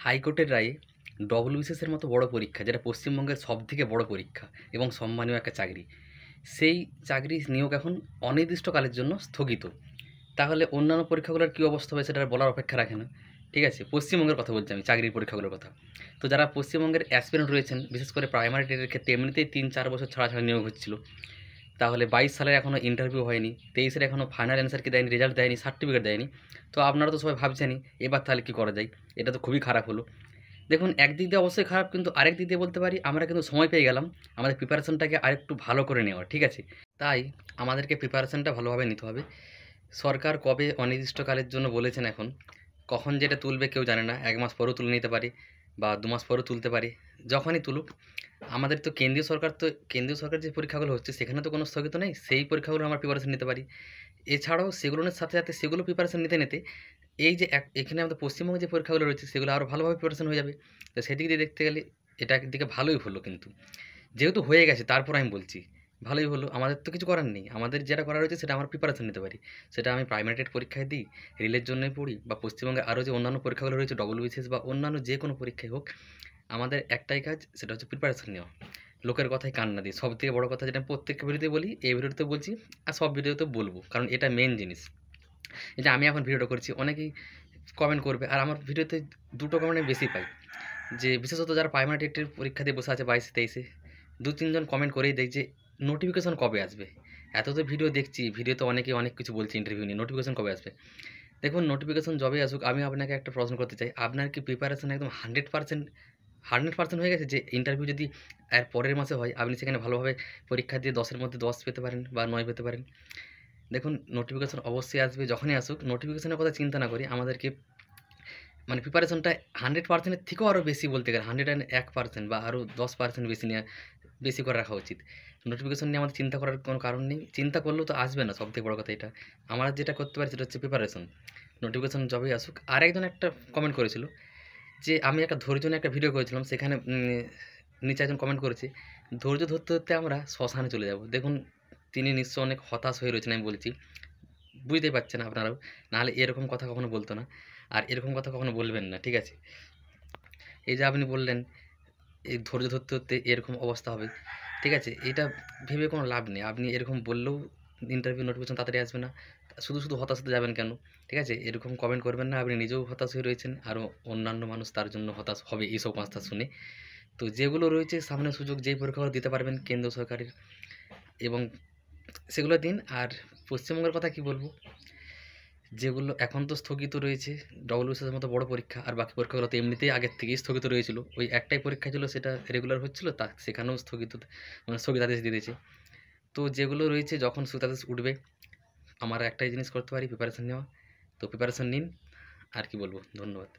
হাইকোর্টের রায়ে ডব্লিউবিসিএসের মতো বড় পরীক্ষা, যেটা পশ্চিমবঙ্গের সবথেকে বড় পরীক্ষা এবং সম্মানীয় একটা চাকরি, সেই চাকরির নিয়োগ এখন অনির্দিষ্টকালের জন্য স্থগিত। তাহলে অন্যান্য পরীক্ষাগুলোর কী অবস্থা হবে সেটা আর বলার অপেক্ষা রাখে না। ঠিক আছে, পশ্চিমবঙ্গের কথা বলছি আমি, চাকরির পরীক্ষাগুলোর কথা। তো যারা পশ্চিমবঙ্গের অ্যাসপিরেন্ট রয়েছেন, বিশেষ করে প্রাইমারি টেটের ক্ষেত্রে এমনিতেই ৩-৪ বছর ছাড়া ছাড়া নিয়োগ হচ্ছিল। তাহলে 22 সালের এখনও ইন্টারভিউ হয়নি, 23-এর এখনও ফাইনাল অ্যান্সার কি দেয়নি, রেজাল্ট দেয়নি, সার্টিফিকেট দেয়নি। তো আপনারা তো সবাই ভাবছেনই এবার তাহলে কী করা যায়। এটা তো খুবই খারাপ হলো। দেখুন, একদিক দিয়ে অবশ্যই খারাপ, কিন্তু আরেক দিক দিয়ে বলতে পারি আমরা কিন্তু সময় পেয়ে গেলাম আমাদের প্রিপারেশনটাকে আরেকটু ভালো করে নেওয়ার। ঠিক আছে, তাই আমাদেরকে প্রিপারেশনটা ভালোভাবে নিতে হবে। সরকার কবে অনির্দিষ্টকালের জন্য বলেছেন, এখন কখন যেটা তুলবে কেউ জানে না। 1 মাস পরেও তুলে নিতে পারে বা 2 মাস পরেও তুলতে পারে, যখনই তুলুক। আমাদের তো কেন্দ্রীয় সরকার যে পরীক্ষাগুলো হচ্ছে সেখানে তো কোনো স্থগিত নেই, সেই পরীক্ষাগুলো আমরা প্রিপারেশন নিতে পারি। এছাড়াও সেগুলোর সাথে সাথে সেগুলো প্রিপারেশন নিতে নিতে এই যে এখানে আমাদের পশ্চিমবঙ্গে যে পরীক্ষাগুলো রয়েছে সেগুলো আরও ভালোভাবে প্রিপারেশন হয়ে যাবে। তো সেদিক দিয়ে দেখতে গেলে এটা একদিকে ভালোই হলো, কিন্তু যেহেতু হয়ে গেছে তারপর আমি বলছি ভালোই হলো। আমাদের তো কিছু করার নেই, আমাদের যেটা করা রয়েছে সেটা আমরা প্রিপারেশন নিতে পারি। সেটা আমি প্রাইমারি টেট পরীক্ষায় দিই, রেলের জন্যই পড়ি, বা পশ্চিমবঙ্গে আরও যে অন্যান্য পরীক্ষাগুলো রয়েছে ডব্লিউবিসিএস বা অন্যান্য যে কোনো পরীক্ষায় হোক, আমাদের একটাই কাজ, সেটা হচ্ছে প্রিপারেশন নেওয়া। লোকের কথায় কান না দিই। সবথেকে বড় কথা যেটা আমি প্রত্যেকটা ভিডিওতে বলি, এই ভিডিওতে বলছি আর সব ভিডিওতে বলবো, কারণ এটা মেন জিনিস। এই যে আমি এখন ভিডিওটা করছি, অনেকেই কমেন্ট করবে, আর আমার ভিডিওতে দুটো কমেন্ট আমি বেশি পাই, যে বিশেষত যারা প্রাইমারি টেটের পরীক্ষা দিয়ে বসে আছে 22-23-এ, 2-3 জন কমেন্ট করেই দেয় যে নোটিফিকেশন কবে আসবে। এত তো ভিডিও দেখছি, ভিডিওতে অনেকে অনেক কিছু বলছে ইন্টারভিউ নিয়ে, নোটিফিকেশন কবে আসবে। দেখুন, নোটিফিকেশন যবেই আসুক, আমি আপনাকে একটা প্রশ্ন করতে চাই, আপনার কি প্রিপারেশন একদম 100% হয়ে গেছে, যে ইন্টারভিউ যদি এর পরের মাসে হয় আপনি সেখানে ভালোভাবে পরীক্ষা দিয়ে 10-এর মধ্যে 10 পেতে পারেন বা 9 পেতে পারেন? দেখুন, নোটিফিকেশন অবশ্যই আসবে, যখনই আসুক নোটিফিকেশনের কথা চিন্তা না করি আমাদেরকে মানে প্রিপারেশনটা 100% এর থেকেও আরও বেশি, বলতে গেলে 101% বা আরও 10% বেশি করে রাখা উচিত। নোটিফিকেশন নিয়ে আমাদের চিন্তা করার কোনো কারণ নেই। চিন্তা করলেও তো আসবে না, সবথেকে বড় কথা এটা। আমরা যেটা করতে পারি সেটা হচ্ছে প্রিপারেশন। নোটিফিকেশন যবেই আসুক। আরেকজন একটা কমেন্ট করেছিল, যে আমি একটা ধৈর্য নিয়ে একটা ভিডিও করেছিলাম, সেখানে নিচে একজন কমেন্ট করেছে, ধৈর্য ধরতে ধরতে আমরা শ্মশানে চলে যাব। দেখুন, তিনি নিশ্চয়ই অনেক হতাশ হয়ে রয়েছেন, আমি বলছি। বুঝতেই পারছেন আপনারাও, নাহলে এরকম কথা কখনো বলতো না। আর এরকম কথা কখনো বলবেন না, ঠিক আছে? এই যে আপনি বললেন এই ধৈর্য ধরতে ধরতে এরকম অবস্থা হবে, ঠিক আছে? এটা ভেবে কোনো লাভ নেই। আপনি এরকম বললেও ইন্টারভিউ নোটিফিকেশন তাড়াতাড়ি আসবে না। শুধু শুধু হতাশ হতে যাবেন কেন? ঠিক আছে? এরকম কমেন্ট করবেন না। আপনি নিজেও হতাশ হয়ে রয়েছেন, আরও অন্যান্য মানুষ তার জন্য হতাশ হবে এইসব কথা শুনে। তো যেগুলো রয়েছে সামনে সুযোগ, যেই পরীক্ষাগুলো দিতে পারবেন কেন্দ্র সরকারের, এবং সেগুলো দিন। আর পশ্চিমবঙ্গের কথা কি বলব? যেগুলো এখন তো স্থগিত রয়েছে, ডব্লিউবিসিএস এর মতো বড় পরীক্ষা, আর বাকি পরীক্ষাগুলো তো এমনিতেই আগের থেকেই স্থগিত রয়েছিল। ওই একটাই পরীক্ষা ছিল, সেটা রেগুলার হচ্ছিল, সেখানেও মানে স্থগিতাদেশ দিয়ে দিয়েছে। তো যেগুলো রয়েছে যখন স্থগিতাদেশ উঠবে, আমরা একটাই জিনিস করতে পারি, প্রিপারেশন নেওয়া। তো প্রিপারেশন নিন। আর কি বলব, ধন্যবাদ।